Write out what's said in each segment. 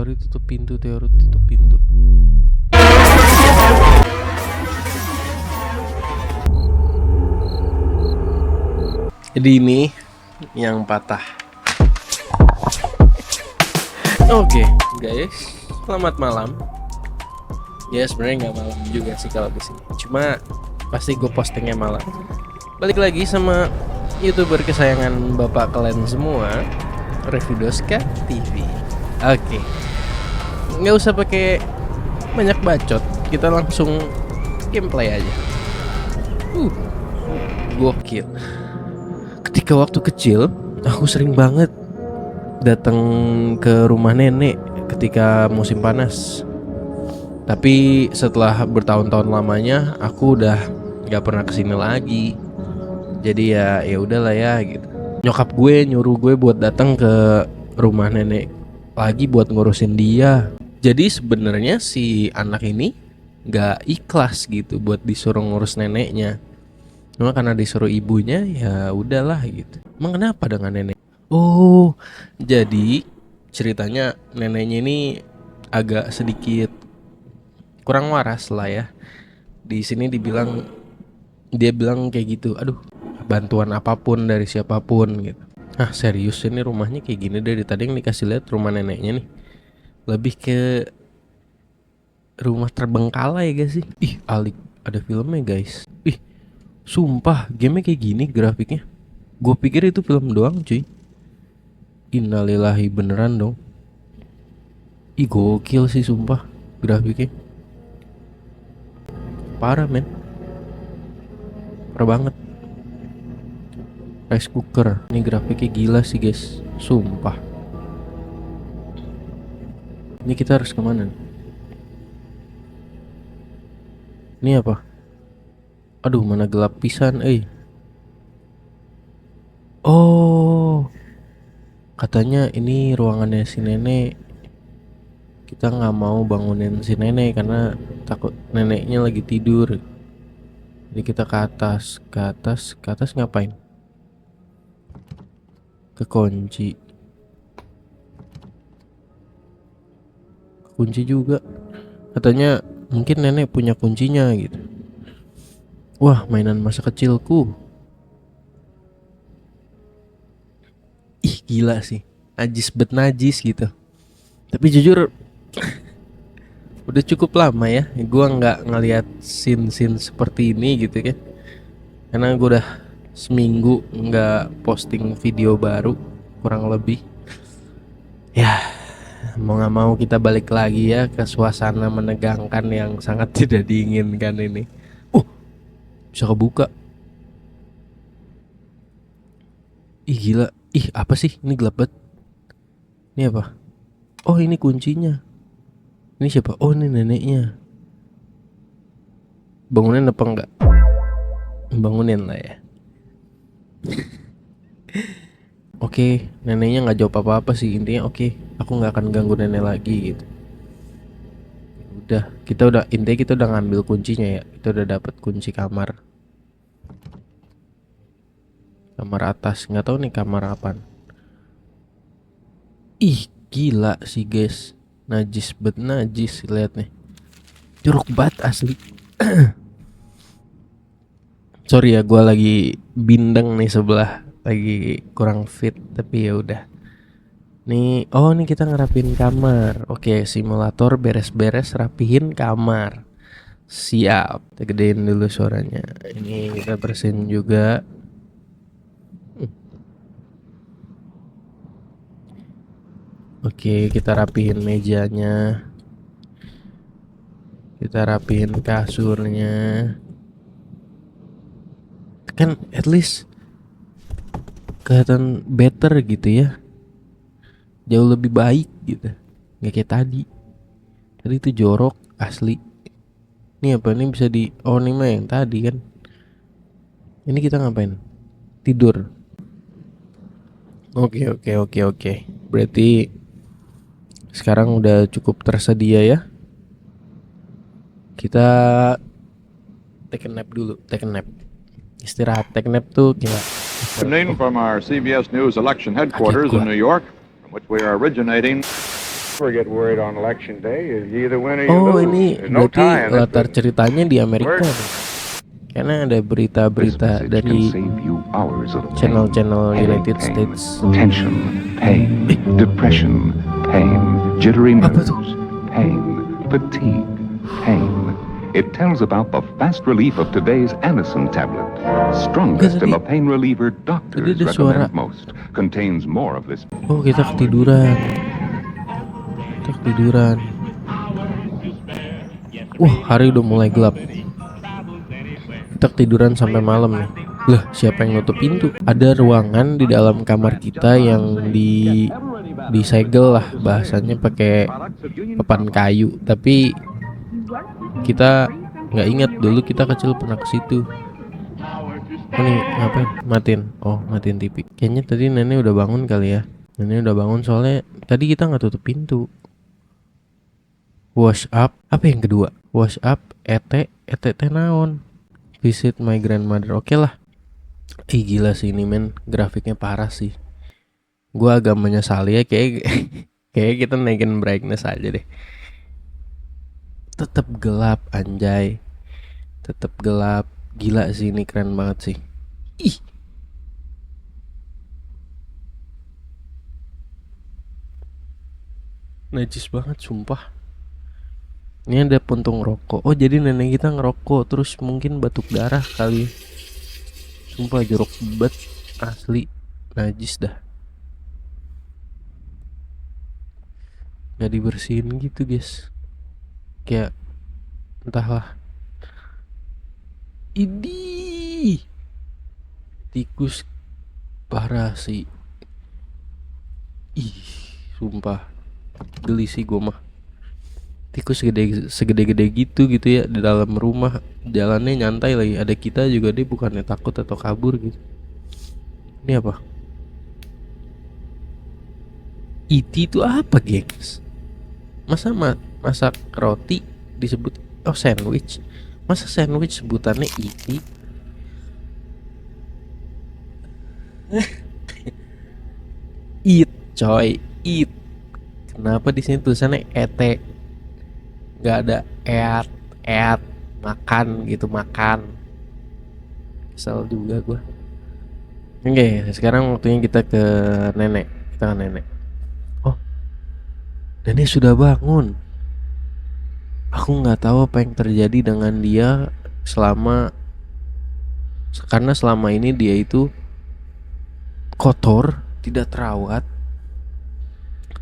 Teori tutup pintu, teori tutup pintu. Jadi ini yang patah. Oke, guys, selamat malam. Ya sebenarnya nggak malam juga sih kalau di sini. Cuma pasti gue postingnya malam. Balik lagi sama YouTuber kesayangan bapak kalian semua, Revidoska TV. Oke, nggak usah pakai banyak bacot, kita langsung gameplay aja. Gokil. Ketika waktu kecil, aku sering banget datang ke rumah nenek ketika musim panas. Tapi setelah bertahun-tahun lamanya, aku udah nggak pernah kesini lagi. Jadi ya udahlah ya gitu. Nyokap gue nyuruh gue buat datang ke rumah nenek lagi buat ngurusin dia. Jadi sebenarnya si anak ini nggak ikhlas gitu buat disuruh ngurus neneknya. Cuma karena disuruh ibunya ya udahlah gitu. Emang kenapa dengan nenek? Oh, jadi ceritanya neneknya ini agak sedikit kurang waras lah ya. Di sini dia bilang kayak gitu. Aduh, bantuan apapun dari siapapun gitu. Ah serius ini rumahnya kayak gini dari tadi yang dikasih lihat rumah neneknya nih. Lebih ke rumah terbengkalai gak sih? Ih, alik ada filmnya guys. Ih, sumpah gamenya kayak gini grafiknya. Gue pikir itu film doang cuy. Innalillahi beneran dong. Ih gokil sih sumpah grafiknya. Parah men. Parah banget. Rice cooker. Ini grafiknya gila sih guys. Sumpah. Ini kita harus kemana nih? Ini apa? Aduh mana gelap pisan Oh, katanya ini ruangannya si nenek. Kita nggak mau bangunin si nenek karena takut neneknya lagi tidur. Jadi kita ke atas ngapain? Ke kunci juga. Katanya mungkin nenek punya kuncinya gitu. Wah, mainan masa kecilku. Ih, gila sih. Najis bet najis gitu. Tapi jujur udah cukup lama ya gua nggak ngelihat scene seperti ini gitu kan. Karena gue udah seminggu nggak posting video baru kurang lebih. Ya, mau nggak mau kita balik lagi ya ke suasana menegangkan yang sangat tidak diinginkan ini. Bisa kebuka. Ih gila. Ih apa sih ini gelap banget. Ini apa? Oh ini kuncinya. Ini siapa? Oh ini neneknya. Bangunin apa enggak? Bangunin lah ya. Oke, neneknya nggak jawab apa-apa sih. Intinya oke, aku nggak akan ganggu nenek lagi gitu. Intinya kita udah ngambil kuncinya ya. Kita udah dapat kunci kamar. Kamar atas, nggak tahu nih kamar apaan. Ih gila sih guys. Najis bet najis, lihat nih. Jorok banget asli. Sorry ya, gue lagi bindeng nih sebelah, lagi kurang fit, tapi ya udah. Nih, nih kita ngerapin kamar. Oke, simulator beres-beres rapihin kamar. Siap. Kita gedein dulu suaranya. Ini kita bersihin juga. Oke, kita rapihin mejanya. Kita rapihin kasurnya. Kan at least kelihatan better gitu ya. Jauh lebih baik gitu. Nggak kayak tadi. Tadi itu jorok asli. Ini apa? Ini bisa ini mah yang tadi kan. Ini kita ngapain? Tidur. Oke. Berarti sekarang udah cukup tersedia ya. Kita take a nap dulu. Istirahat. Take a nap tuh gila. Good evening from our CBS News election headquarters in New York, from which we are originating. Get worried on election day. You either win or you Oh, lose. ini There's no berarti tie in it. latar ceritanya di Amerika nih. Karena ada This berita-berita message can dari save you hours of pain, channel-channel headache United pain, States. tension, pain, depression, pain, jittery Apa nerves, tuh? pain, fatigue, pain. It tells about the fast relief of today's Anacin tablet, strongest in the pain reliever doctors ada suara. recommend most. Contains more of this. Oh, kita ketiduran. Wah, hari udah mulai gelap. Kita ketiduran sampai malam nih. Lah, siapa yang nutup pintu? Ada ruangan di dalam kamar kita yang disegel lah, bahasanya pakai papan kayu. Tapi kita nggak ingat dulu kita kecil pernah ke situ. Oh, nih ngapain? Matiin TV. Kayaknya tadi nenek udah bangun kali ya. Nenek udah bangun soalnya tadi kita nggak tutup pintu. Wash up, apa yang kedua? Wash up, ET naon? Visit my grandmother. Oke lah. Gila sih ini men, grafiknya parah sih. Gua agak menyesali ya, kayak kita naikin brightness aja deh. Tetap gelap anjay. Tetap gelap. Gila sih, ini keren banget sih. Ih. Najis banget sumpah. Ini ada puntung rokok. Oh, jadi nenek kita ngerokok terus mungkin batuk darah kali. Sumpah jorok banget, asli najis dah. Gak dibersihin gitu guys. Kayak entahlah. Ini tikus parah sih. Ih, sumpah geli sih gue mah. Tikus segede-gede gitu ya di dalam rumah, jalannya nyantai lagi. Ada kita juga, dia bukannya takut atau kabur gitu. Ini apa? Iti itu apa gengs? Masa masak roti disebut sandwich? Masa sandwich sebutannya iti? Eat coy, eat. Kenapa di sini tulisannya ete? Gak ada eat makan gitu, makan. Kesel juga gue. Oke, sekarang waktunya kita ke nenek. Kita ke nenek. Oh, nenek sudah bangun. Aku nggak tahu apa yang terjadi dengan dia karena selama ini dia itu kotor, tidak terawat.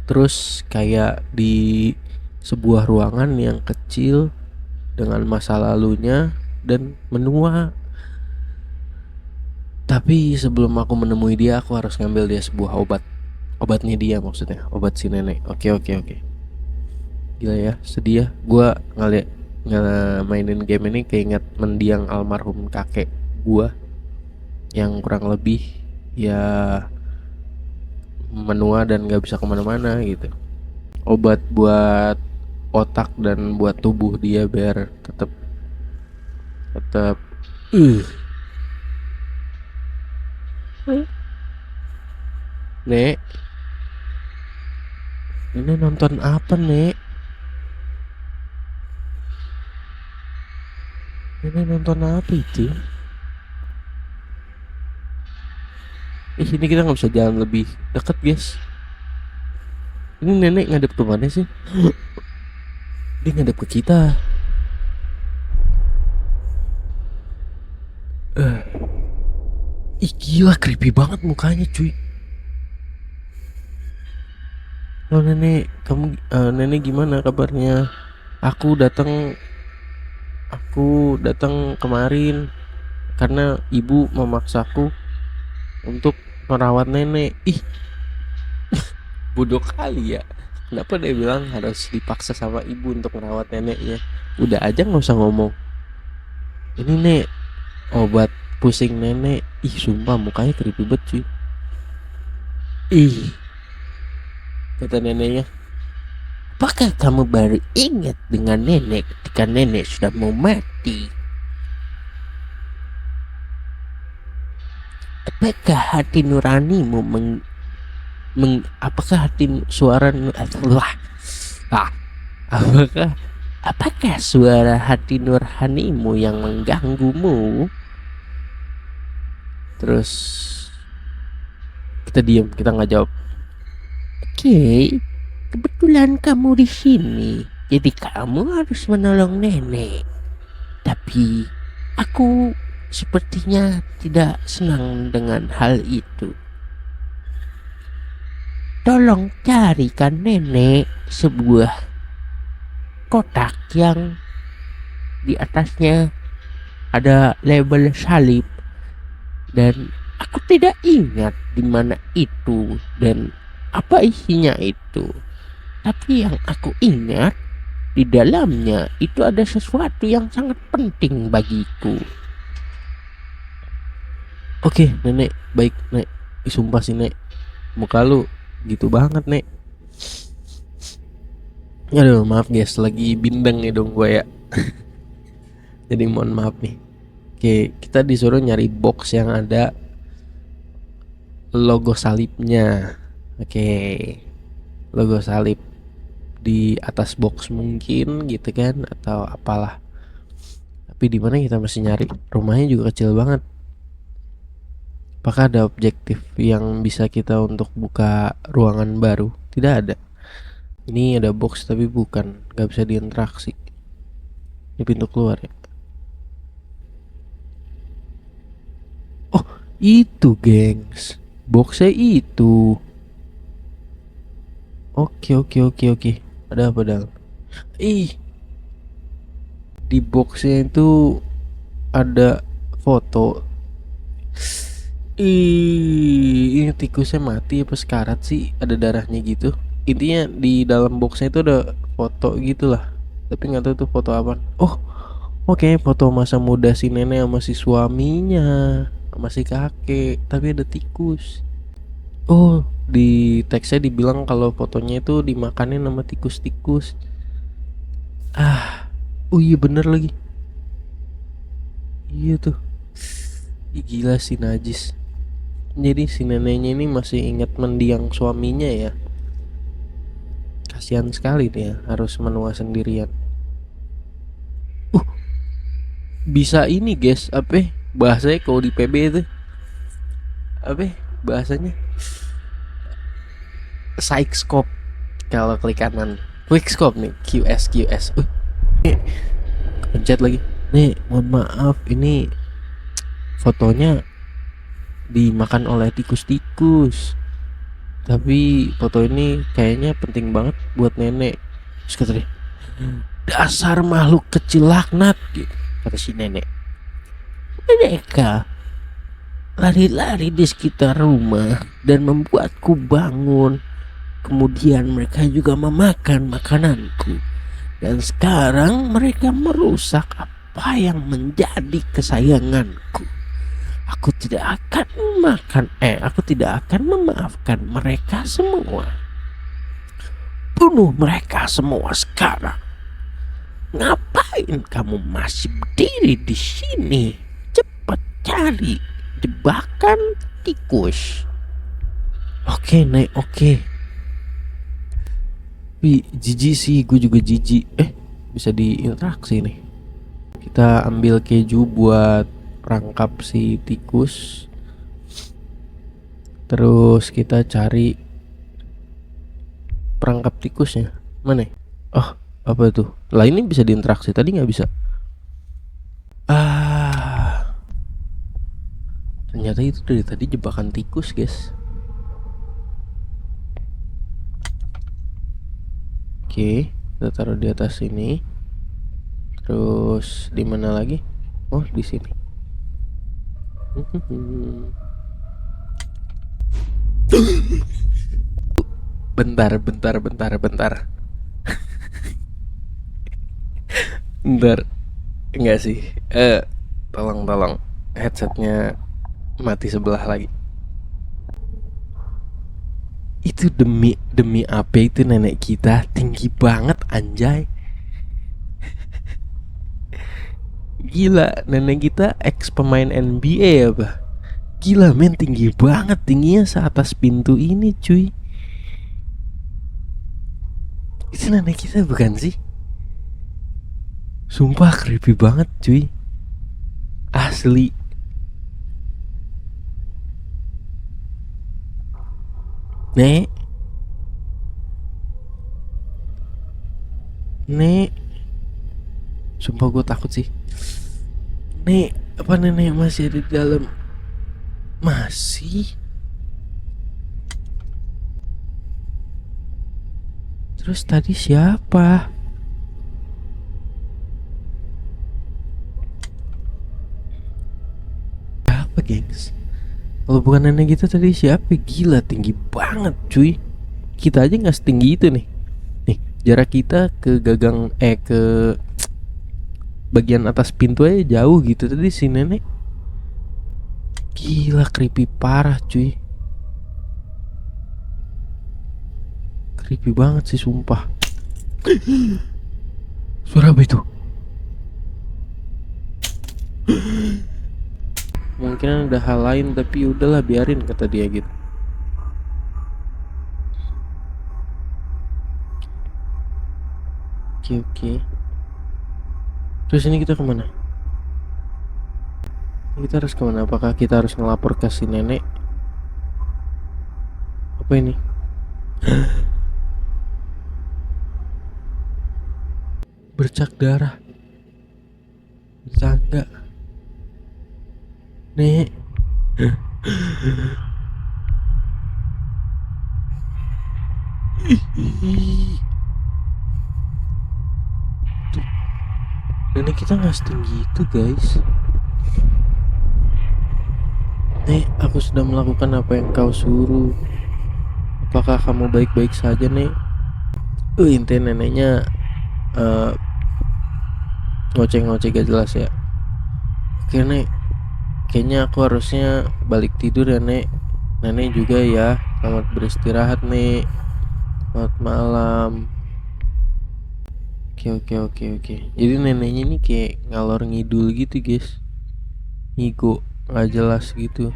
Terus kayak di sebuah ruangan yang kecil dengan masa lalunya dan menua. Tapi sebelum aku menemui dia, aku harus ngambil dia sebuah obatnya dia, maksudnya obat si nenek. Oke. Gila ya, sedih ya. Gua mainin game ini keinget mendiang almarhum kakek gua yang kurang lebih ya menua dan gak bisa kemana-mana gitu. Obat buat otak dan buat tubuh dia biar tetap Nek, ini nonton apa Nek? Ini nonton apa itu? Ini kita nggak bisa jalan lebih dekat guys. Ini nenek ngadep ke mana sih? Dia ngadep ke kita. Gila creepy banget mukanya cuy. Halo nenek, kamu nenek gimana kabarnya? Aku datang kemarin karena ibu memaksaku untuk merawat nenek. Bodoh kali ya. Kenapa dia bilang harus dipaksa sama ibu untuk merawat neneknya? Udah aja nggak usah ngomong. Ini nek, obat pusing nenek. Sumpah mukanya creepy banget cuy. Kata neneknya, apakah kamu baru ingat dengan nenek ketika nenek sudah mau mati? Apakah hati nuranimu apakah hati suara Apakah apakah suara hati nurhanimu yang mengganggumu? Terus kita diam, kita nggak jawab. Oke, kebetulan kamu di sini, jadi kamu harus menolong nenek. Tapi aku sepertinya tidak senang dengan hal itu. Tolong carikan nenek sebuah kotak yang di atasnya ada label salib, dan aku tidak ingat di mana itu dan apa isinya itu. Tapi yang aku ingat, di dalamnya itu ada sesuatu yang sangat penting bagiku. Oke, nenek, baik, nek. Sumpah sih, nek. Muka lu gitu banget, nek. Aduh, maaf guys, lagi bindeng nih dong gue ya. Jadi mohon maaf nih. Oke, kita disuruh nyari box yang ada logo salibnya. Oke, logo salib di atas box mungkin gitu kan, atau apalah. Tapi di mana kita masih nyari? Rumahnya juga kecil banget. Apakah ada objektif yang bisa kita untuk buka ruangan baru? Tidak ada. Ini ada box tapi bukan, nggak bisa diinteraksi. Ini pintu keluar ya. Oh, itu gengs, boxnya itu. Oke. Ada apa dalam? Di boxnya itu ada foto. Ini tikusnya mati apa sekarat sih? Ada darahnya gitu. Intinya di dalam boxnya itu ada foto gitulah. Tapi nggak tahu tuh foto apa. Oh, oke, foto masa muda si nenek sama si suaminya, sama si kakek. Tapi ada tikus. Oh, di teksnya dibilang kalau fotonya itu dimakanin sama tikus-tikus. Oh iya bener lagi. Iya tuh. Gila sih najis. Jadi si neneknya ini masih ingat mendiang suaminya ya. Kasihan sekali dia harus menua sendirian. Bisa ini guys, apa bahasanya kalau di PB itu? Apa bahasanya? Psychscope. Kalau klik kanan, quickscope nih, QS. Pencet lagi. Nih, mohon maaf, ini fotonya dimakan oleh tikus-tikus. Tapi foto ini kayaknya penting banget buat nenek. Terus kata dia, dasar makhluk kecil laknat, gitu, kata si nenek. Mereka lari-lari di sekitar rumah dan membuatku bangun. Kemudian mereka juga memakan makananku. Dan sekarang mereka merusak apa yang menjadi kesayanganku. Aku tidak akan memaafkan mereka semua. Bunuh mereka semua sekarang. Ngapain kamu masih berdiri di sini? Cepat cari jebakan tikus. Oke, Nek, oke. Tapi jijik sih, gue juga jijik. Bisa diinteraksi nih. Kita ambil keju buat perangkap si tikus. Terus kita cari perangkap tikusnya. Mana? Oh, apa tuh? Lah ini bisa diinteraksi, tadi nggak bisa. Ternyata itu dari tadi jebakan tikus, guys. Oke, kita taruh di atas sini. Terus di mana lagi? Oh, di sini. Bentar. Bentar. Enggak sih. Tolong. Headsetnya mati sebelah lagi. Itu demi apa itu nenek kita tinggi banget anjay. Gila, nenek kita ex pemain NBA ya bah. Gila men, tinggi banget, tingginya seatas pintu ini cuy. Itu nenek kita bukan sih? Sumpah creepy banget cuy. Asli. Nek. Nek. Sumpah gue takut sih. Nek, apa nenek masih ada di dalam? Masih? Terus tadi siapa? Siapa gengs? Kalau bukan nenek kita tadi siapa? Gila tinggi banget cuy. Kita aja gak setinggi itu nih. Nih jarak kita ke gagang ke bagian atas pintu aja jauh gitu. Tadi si nenek gila creepy parah cuy. Creepy banget sih sumpah. Suara apa itu? Mungkin ada hal lain tapi udahlah biarin kata dia gitu. Oke. Terus ini kita kemana? Kita harus kemana? Apakah kita harus ngelapor ke si nenek? Apa ini? Bercak darah di tangga. Nek. Tuh, nenek kita nggak setinggi itu guys. Nek, aku sudah melakukan apa yang kau suruh. Apakah kamu baik-baik saja, Nek? Intinya neneknya ngoceh-ngoceh gak jelas ya. Oke Nek, kayaknya aku harusnya balik tidur ya Nek. Nenek juga ya, selamat beristirahat Nek. Selamat malam. Oke. Jadi neneknya ini kayak ngalor ngidul gitu guys. Ngigo gak jelas gitu.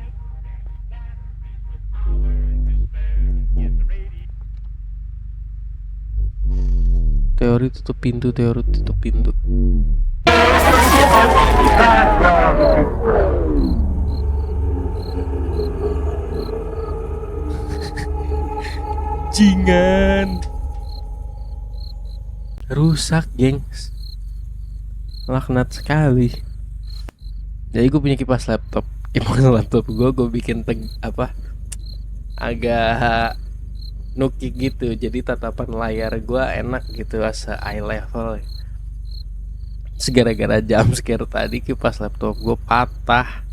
Teori tutup pintu. Jingan rusak gengs, laknat sekali. Jadi gue punya kipas laptop gue bikin agak nuki gitu, jadi tatapan layar gue enak gitu ase eye level. Segara-gara jam scare tadi kipas laptop gue patah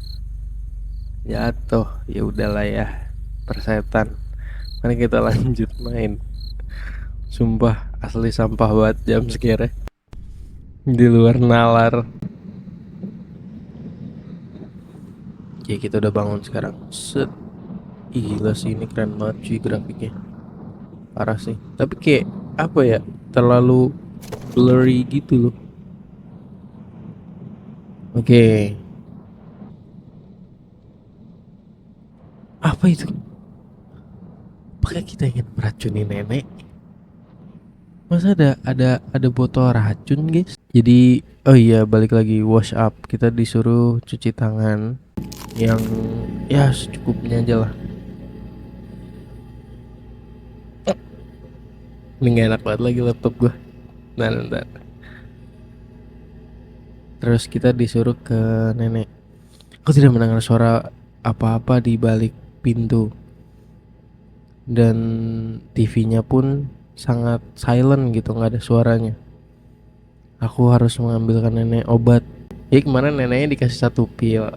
jatuh. Ya udahlah ya, persetan. Mari kita lanjut main. Sumpah asli sampah banget jam scare di luar nalar. Oke, kita udah bangun sekarang. Set. Gila sih, ini keren banget cuy grafiknya. Parah sih. Tapi kayak apa ya, terlalu blurry gitu loh. Oke. Apa itu? Apakah kita ingin meracuni nenek? Masa ada botol racun guys? Jadi oh iya, balik lagi wash up. Kita disuruh cuci tangan yang ya secukupnya aja lah. Ini gak enak banget lagi laptop gue. Bentar. Terus kita disuruh ke nenek. Aku tidak mendengar suara apa-apa di balik pintu. Dan TV-nya pun sangat silent gitu, nggak ada suaranya. Aku harus mengambilkan nenek obat. Ya kemarin neneknya dikasih 1 pil.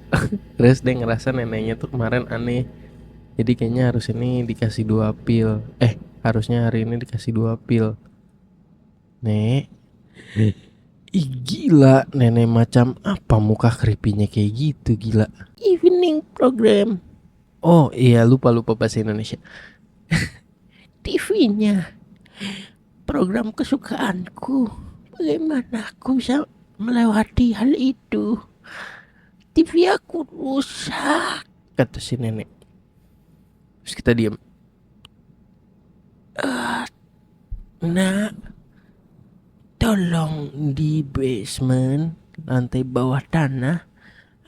Terus dia ngerasa neneknya tuh kemarin aneh. Jadi kayaknya harus ini dikasih 2 pil. Harusnya hari ini dikasih 2 pil. Nek. Ih gila, nenek macam apa muka creepy-nya kayak gitu, gila. Evening program. Oh iya, lupa bahasa Indonesia. TV-nya program kesukaanku. Bagaimana aku bisa melewati hal itu? TV aku rusak, kata si nenek. Terus kita diam. Nak, Tolong, di basement lantai bawah tanah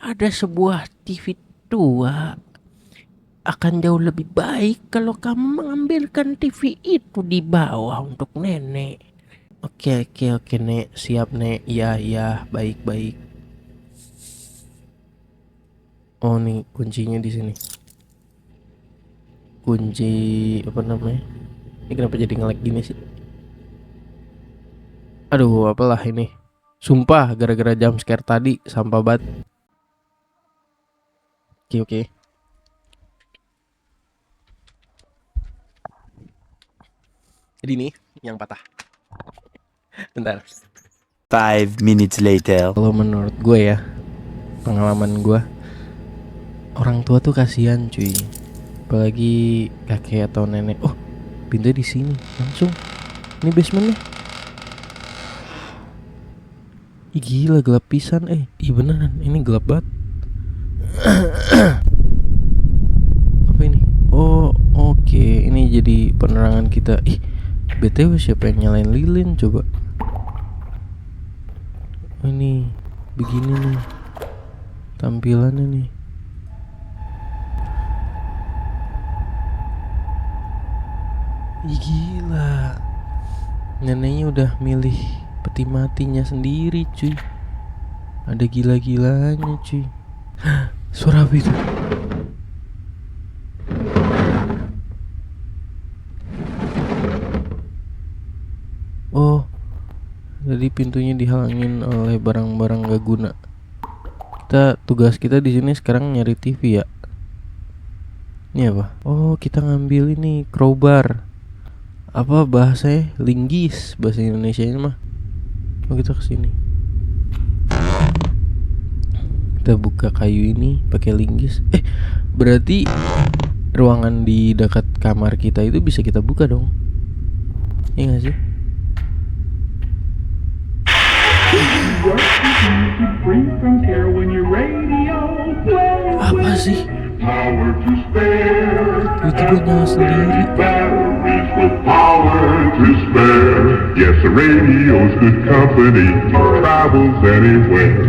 ada sebuah TV tua. Akan jauh lebih baik kalau kamu mengambilkan TV itu di bawah untuk nenek. Oke, Nek. Siap, Nek. Ya, baik. Oh, nih kuncinya di sini. Kunci apa namanya? Ini kenapa jadi nge-lag gini sih? Aduh, apalah ini. Sumpah gara-gara jump scare tadi sampah banget. Oke. Jadi nih yang patah. Bentar. 5 minutes later. Kalau menurut gue ya, pengalaman gue, orang tua tuh kasihan cuy. Apalagi kakek atau nenek. Oh, pintu di sini langsung. Ini basementnya. Ih, gila gelap pisan. Ih beneran ini gelap banget. Apa ini? Oh, oke. Ini jadi penerangan kita. Ih, BTW siapa yang nyalain lilin coba? Ini begini nih tampilannya nih. Ih, gila. Neneknya udah milih peti matinya sendiri cuy. Ada gila-gilanya cuy. Suara apa itu? Oh, jadi pintunya dihalangin oleh barang-barang gak guna. Tugas kita di sini sekarang nyari TV ya. Ini apa? Oh, kita ngambil ini crowbar. Apa bahasanya? Linggis bahasa Indonesianya mah. Oh, kita kesini. Kita buka kayu ini pakai linggis. Berarti ruangan di dekat kamar kita itu bisa kita buka dong. Iya gak sih? Apa sih? Tiba-tiba nyala sendiri. Yes, the radio's good company. Travels anywhere.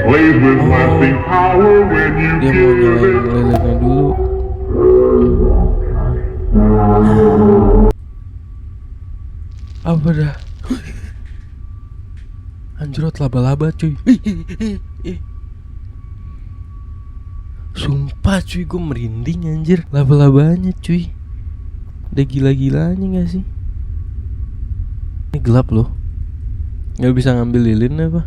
Plays with lasting power when you Dia mau nyalain lilinnya dulu. Apa dah? Anjrot laba-laba cuy. Sumpah cuy, gue merinding anjir. Laba-labanya cuy. Udah gila-gilanya gak sih? Ini gelap loh. Gak bisa ngambil lilin apa?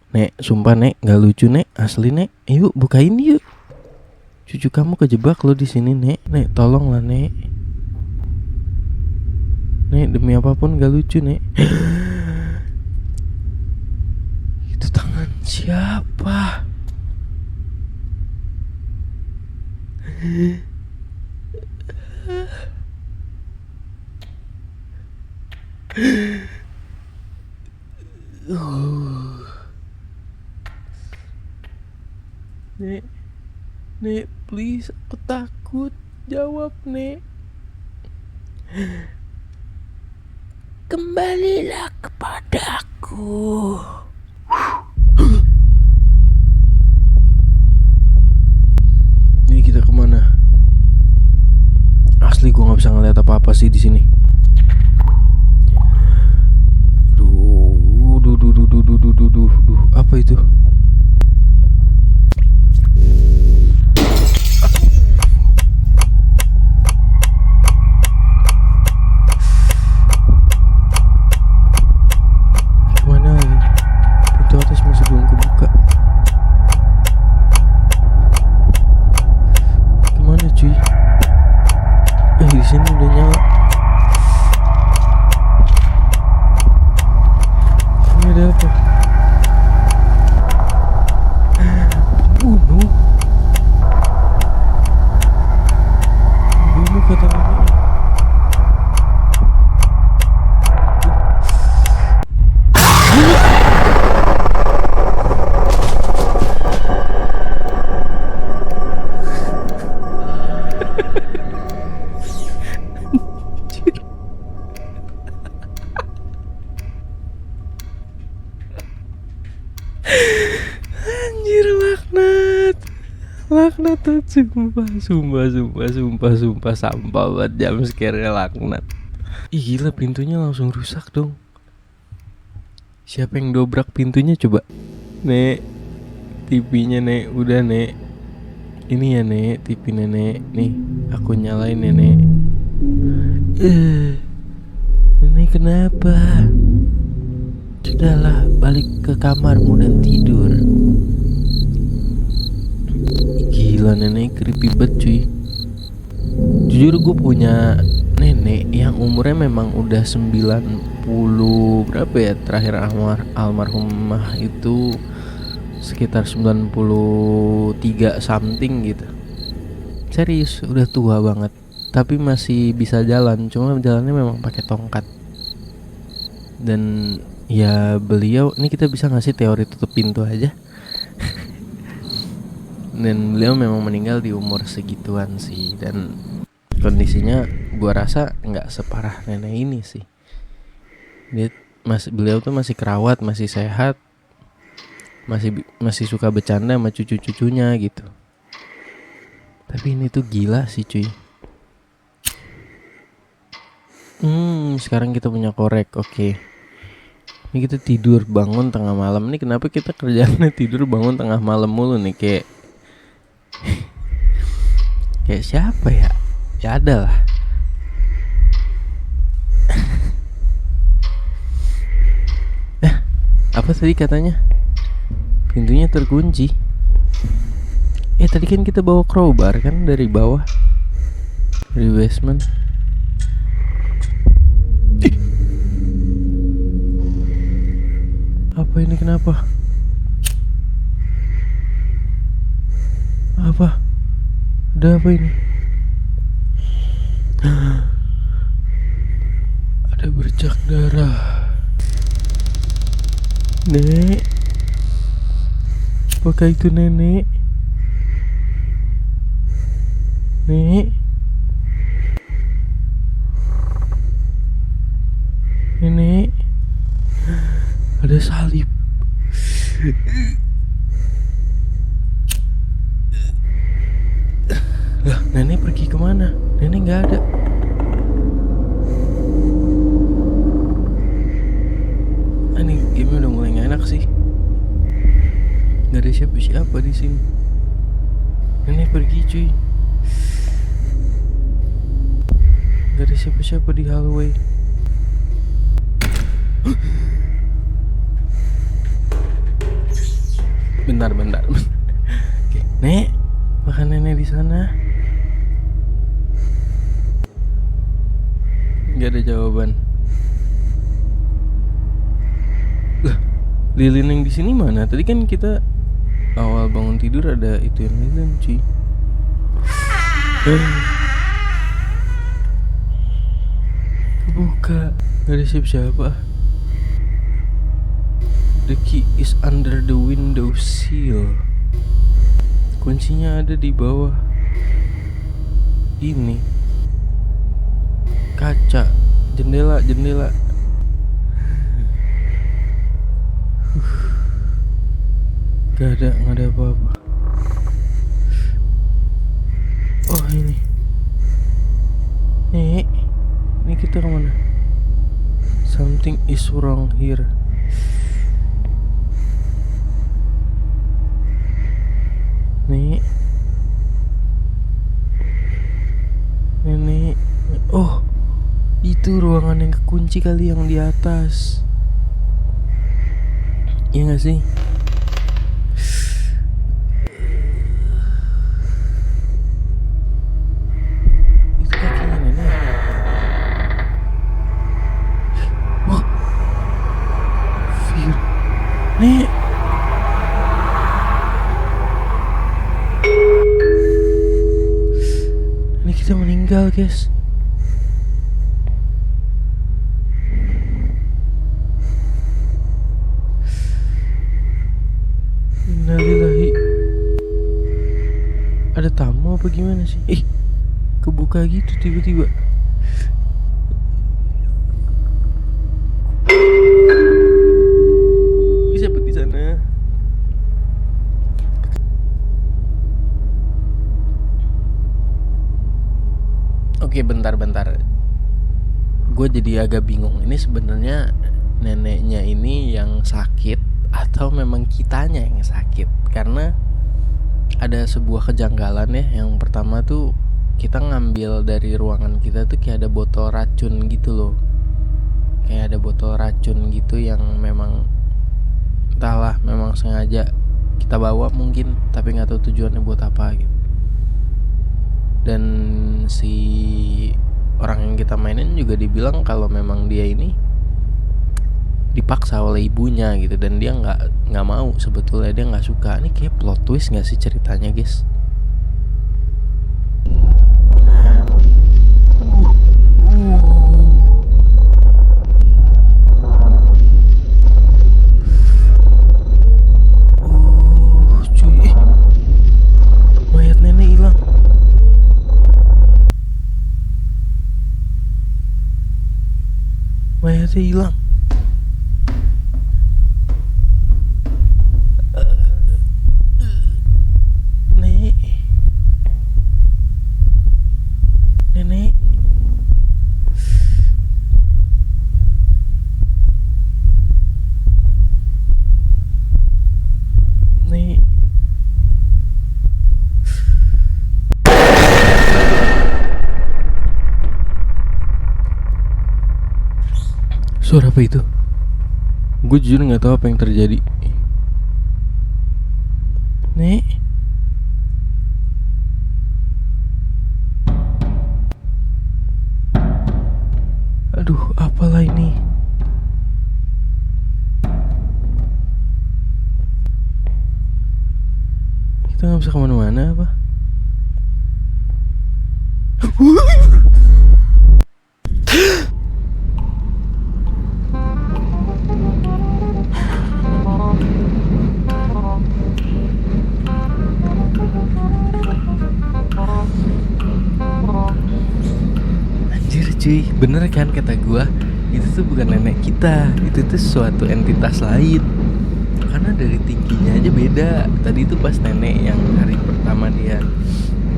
Nek, sumpah Nek, gak lucu Nek, asli Nek. Yuk bukain yuk. Cucu kamu kejebak lo di sini Nek. Nek, tolonglah Nek. Nek, demi apapun gak lucu Nek. Itu tangan siapa? Nek, please, aku takut. Jawab, Nek. Kembalilah kepadaku. Ini kita kemana? Asli gue nggak bisa ngeliat apa-apa sih di sini. Duh, apa itu? Kemana lagi? Pintu atas masih belum kebuka. Kemana cuy? Di sini udah nyala. Anjir, laknat. Laknat tuh, sumpah sampah banget jam scare-nya laknat. Ih gila, pintunya langsung rusak dong. Siapa yang dobrak pintunya coba? Nek, TV-nya Nek, udah Nek. Ini ya Nek, TV Nenek. Nih, aku nyalain Nenek. Nenek kenapa? Sudahlah, balik ke kamarmu dan tidur. Gila, nenek creepy banget cuy. Jujur gue punya nenek yang umurnya memang udah 90 berapa ya, terakhir almarhumah itu sekitar 93 something gitu. Serius, udah tua banget. Tapi masih bisa jalan, cuma jalannya memang pakai tongkat. Dan ya beliau, ini kita bisa ngasih teori tutup pintu aja. Dan beliau memang meninggal di umur segituan sih. Dan kondisinya gua rasa nggak separah nenek ini sih. Beliau tuh masih kerawat, masih sehat, masih suka bercanda sama cucu-cucunya gitu. Tapi ini tuh gila sih cuy. Sekarang kita punya korek, oke. Ini kita tidur bangun tengah malam. Ini kenapa kita kerjaannya tidur bangun tengah malam mulu nih, kayak kayak siapa ya? Ya ada lah. Apa tadi katanya? Pintunya terkunci. Tadi kan kita bawa crowbar kan dari bawah, dari basement. Apa ini, kenapa? Apa? Ada apa ini? Ada bercak darah. Nek, apakah itu nenek? Nek, nenek, ada salib. Lah, nenek pergi kemana? Nenek nggak ada. Ini game udah mulai nggak enak sih. Nggak ada siapa-siapa di sini. Nenek pergi cuy. Nggak ada siapa-siapa di hallway. Bentar. Oke, Nek, makan nenek di sana. Nggak ada jawaban. Lah, lilin yang di sini mana? Tadi kan kita awal bangun tidur ada itu yang lilin, cuy. Kebuka, nggak ada siapa-siapa. The key is under the window sill. Kuncinya ada di bawah ini kaca, jendela. Gak ada apa-apa. Oh ini kita kemana? Something is wrong here. Nenek. Oh, itu ruangan yang kekunci kali, yang di atas. Iya gak sih? Itu kakinya nenek. Wah, Fir, Nek. Ini kita meninggal, guys. Innalillahi. Ada tamu apa gimana sih? Kebuka gitu tiba-tiba. Siapa di sana? gue jadi agak bingung. Ini sebenarnya neneknya ini yang sakit atau memang kitanya yang sakit? Karena ada sebuah kejanggalan ya. Yang pertama tuh kita ngambil dari ruangan kita tuh kayak ada botol racun gitu loh. Kayak ada botol racun gitu yang memang entahlah, memang sengaja kita bawa mungkin, tapi nggak tahu tujuannya buat apa gitu. Dan si orang yang kita mainin juga dibilang kalau memang dia ini dipaksa oleh ibunya gitu, dan dia nggak mau, sebetulnya dia nggak suka. Ini kayak plot twist nggak sih ceritanya, guys? Cuy, mayat nenek hilang. Mayatnya hilang. Nek, nenek, nek. Suara apa itu? Gue jujur nggak tahu apa yang terjadi. Nek. Aduh, apalah ini? Kita nggak bisa kemana-mana apa? Anjir cuy, bener kan kata gua? Itu tuh bukan nenek kita, itu tuh suatu entitas lain. Karena dari tingginya aja beda. Tadi tuh pas nenek yang hari pertama dia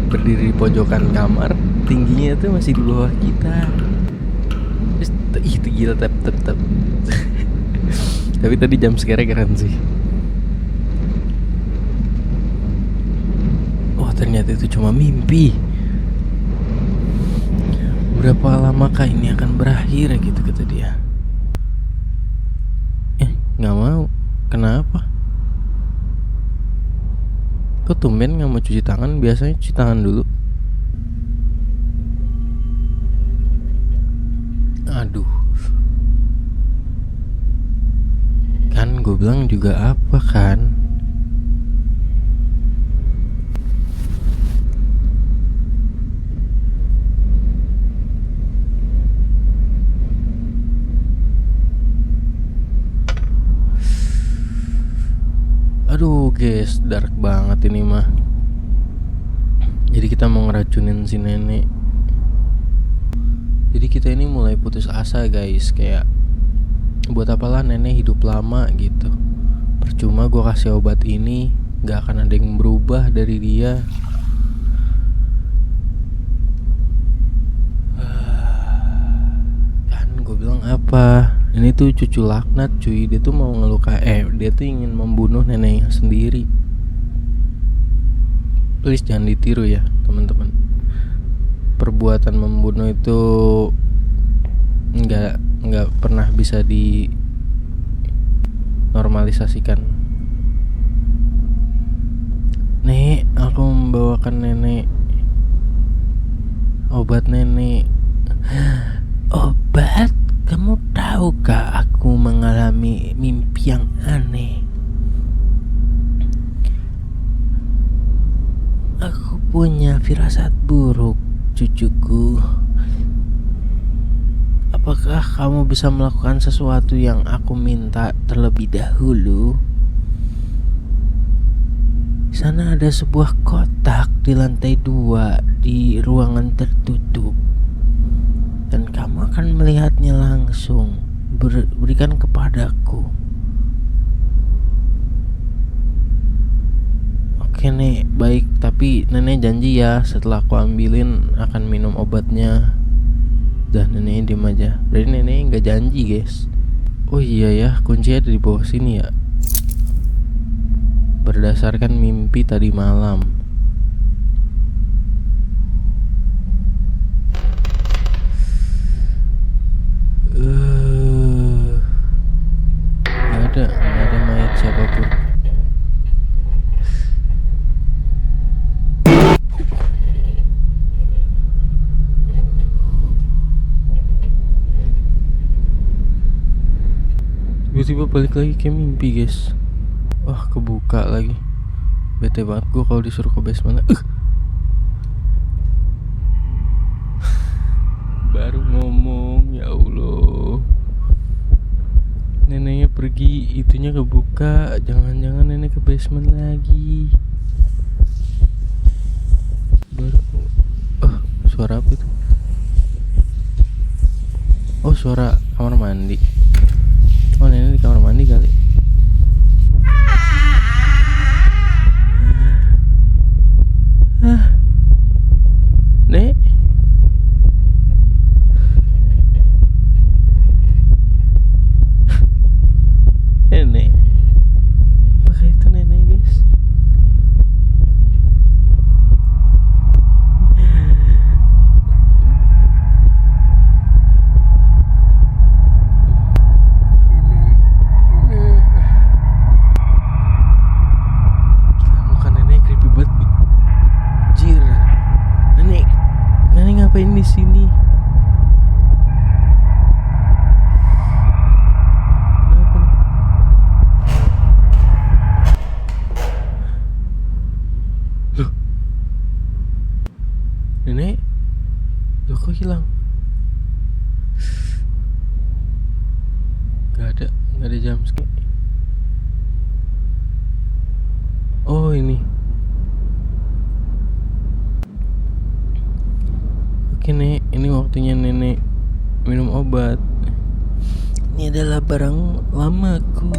berdiri di pojokan kamar, tingginya tuh masih di bawah kita. Terus, itu gila tep. Tapi tadi jam scare keren sih. Oh ternyata itu cuma mimpi. Berapa lamakah ini akan berakhir gitu kata dia. Nggak mau. Kenapa? Kok tumben nggak mau cuci tangan? Biasanya cuci tangan dulu. Aduh. Kan gue bilang juga apa kan? Aduh guys, dark banget ini mah. Jadi kita mau ngeracunin si nenek. Jadi kita ini mulai putus asa guys. Kayak buat apalah nenek hidup lama gitu. Percuma gue kasih obat ini, gak akan ada yang berubah dari dia. Kan gue bilang apa? Ini tuh cucu laknat cuy. Dia tuh mau dia tuh ingin membunuh neneknya sendiri. Please jangan ditiru ya teman-teman. Perbuatan membunuh itu nggak pernah bisa dinormalisasikan. Nek, aku membawakan nenek obat nenek. Obat? Kamu tahukah aku mengalami mimpi yang aneh? Aku punya firasat buruk, cucuku. Apakah kamu bisa melakukan sesuatu yang aku minta terlebih dahulu? Di sana ada sebuah kotak di lantai 2 di ruangan tertutup. Dan kamu akan melihatnya langsung. Berikan kepadaku. Oke nek, baik. Tapi nenek janji ya setelah aku ambilin akan minum obatnya. Dah, neneknya diem aja. Berarti neneknya nggak janji guys. Oh iya ya, kuncinya ada di bawah sini ya. Berdasarkan mimpi tadi malam. Nggak ada mayat siapapun. Tiba-tiba balik lagi ke mimpi guys. Wah, kebuka lagi. Bete banget gue kalau disuruh ke basement. Baru ngomong, ya Allah. Neneknya pergi, itunya kebuka. Jangan-jangan nenek ke basement lagi. Baru. Suara apa itu? Oh, suara kamar mandi. Oh, nenek di kamar mandi kali. Nek. Nenek. Apakah itu nenek guys? Gila, muka nenek creepy banget. Jir. Nenek ngapain di sini? Kenapa nih? Loh. Nenek? Loh, kok hilang? Gak ada jumpscare. Oh, ini. Oke nek, ini waktunya nenek minum obat. Ini adalah barang lamaku.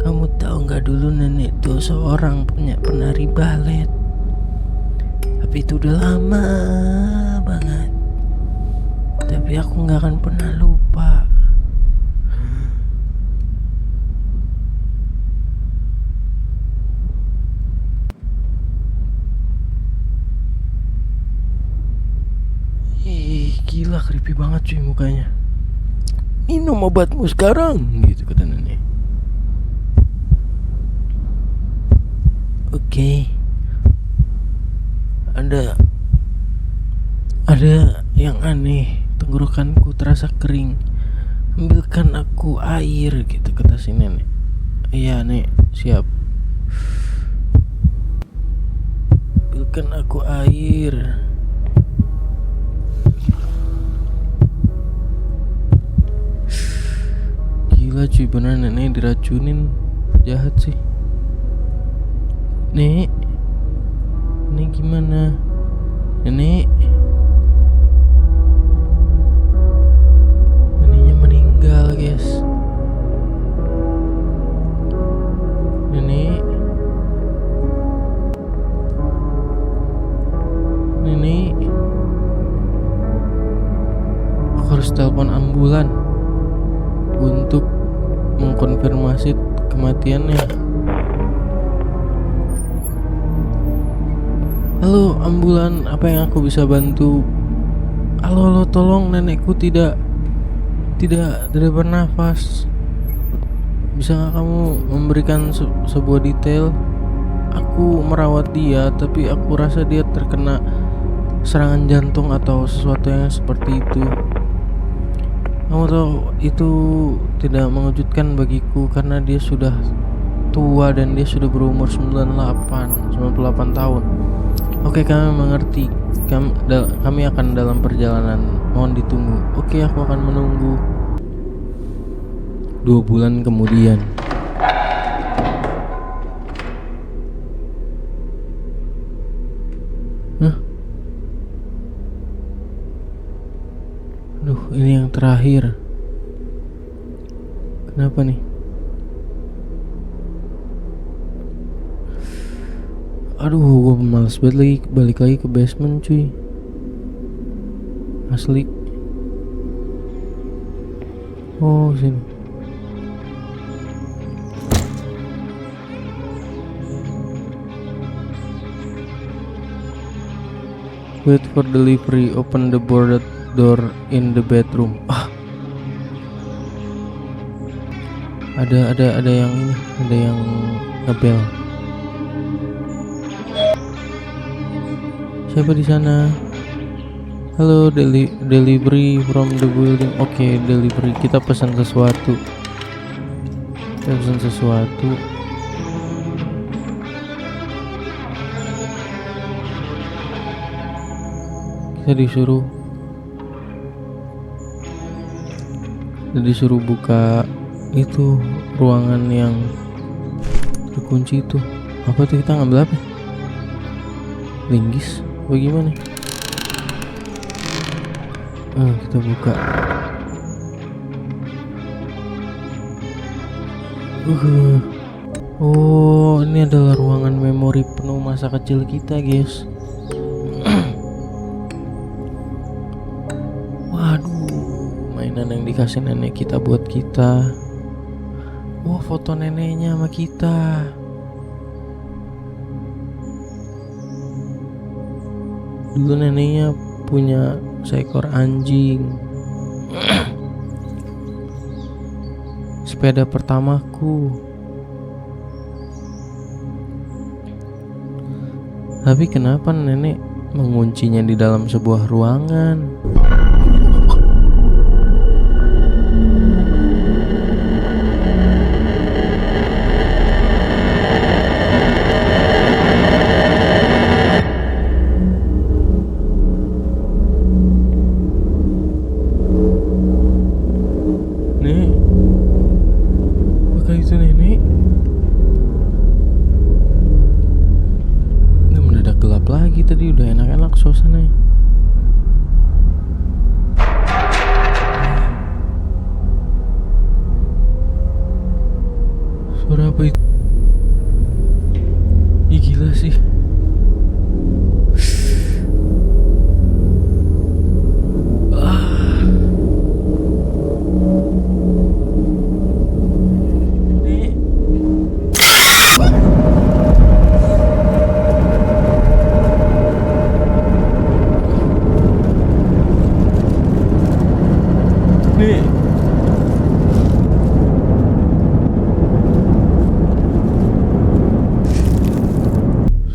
Kamu tahu nggak, dulu nenek tuh seorang penari balet. Tapi itu udah lama banget. Tapi aku nggak akan pernah lupa. Gila, creepy banget cuy mukanya. Minum obatmu sekarang, gitu kata nenek. Oke. Ada yang aneh. Tenggorokanku terasa kering. Ambilkan aku air, gitu kata si nenek. Iya nek, siap. Ambilkan aku air. Gila cuy, bener nenek diracunin. Jahat sih. Nek gimana? Neneknya meninggal guys. Nenek aku harus telepon ambulan untuk mengkonfirmasi kematiannya. Halo ambulan, apa yang aku bisa bantu? Halo, tolong nenekku tidak bernafas. Bisa gak kamu memberikan sebuah detail? Aku merawat dia, tapi aku rasa dia terkena serangan jantung atau sesuatu yang seperti itu. Kamu tahu, itu tidak mengejutkan bagiku karena dia sudah tua dan dia sudah berumur 98 tahun. Oke, kami mengerti. Kami akan dalam perjalanan. Mohon ditunggu. Oke, aku akan menunggu. 2 bulan kemudian. Aduh, ini yang terakhir. Kenapa nih? Aduh, gue males banget balik lagi ke basement cuy. asli. Oh sini. Wait for delivery. Open the boarded door in the bedroom. Ada yang ini, ada yang ngebel. Siapa di sana? Halo, delivery from the building. Oke, delivery. Kita pesan sesuatu. Kita disuruh buka itu ruangan yang terkunci itu. Apa tuh, kita ngambil apa? Linggis? Bagaimana? Kita buka. Oh, ini adalah ruangan memori penuh masa kecil kita, guys. Waduh, mainan yang dikasih nenek kita buat kita. Wah, foto neneknya sama kita. Dulu neneknya punya seekor anjing. Sepeda pertamaku. Tapi kenapa nenek menguncinya di dalam sebuah ruangan? Tadi udah enak-enak suasananya. Suara apa itu? Ih, gila sih.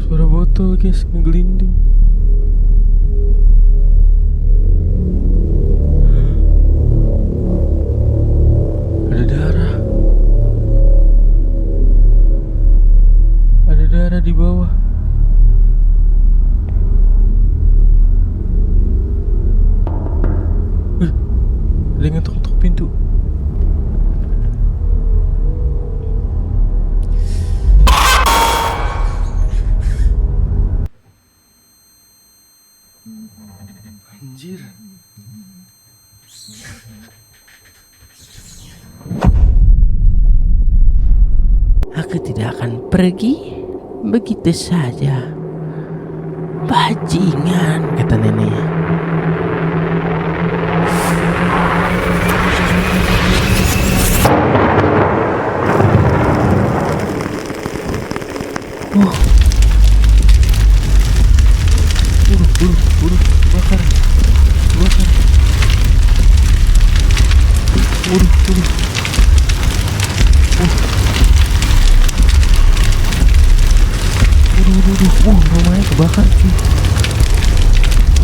Suara botol, guys, ngegelinding. Ada darah. Ada darah di bawah. Ada yang ngetok-ngetok pintu. Anjir. Aku tidak akan pergi begitu saja. Bajingan, kata neneknya. Buruh, bakar. Buruh. Rumahnya kebakar, cuy.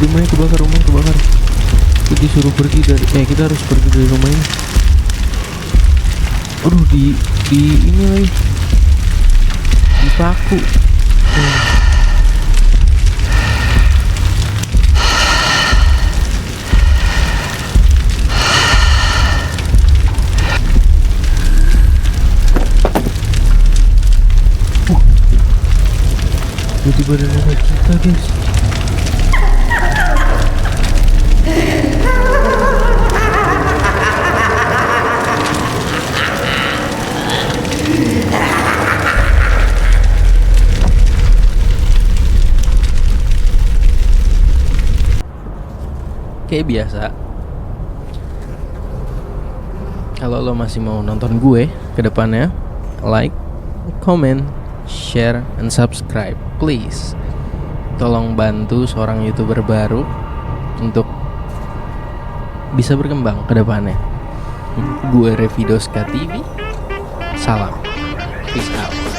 Rumahnya kebakar. Kita disuruh pergi dari, kita harus pergi dari rumah ini. Aduh, di ini lagi. Dipaku. Jadi badan anak kita, guys. kayak biasa, kalau lo masih mau nonton gue ke depannya, like, comment, share, and subscribe. Please, tolong bantu seorang YouTuber baru untuk bisa berkembang ke depannya. Gue Revidoska TV. Salam. Peace out.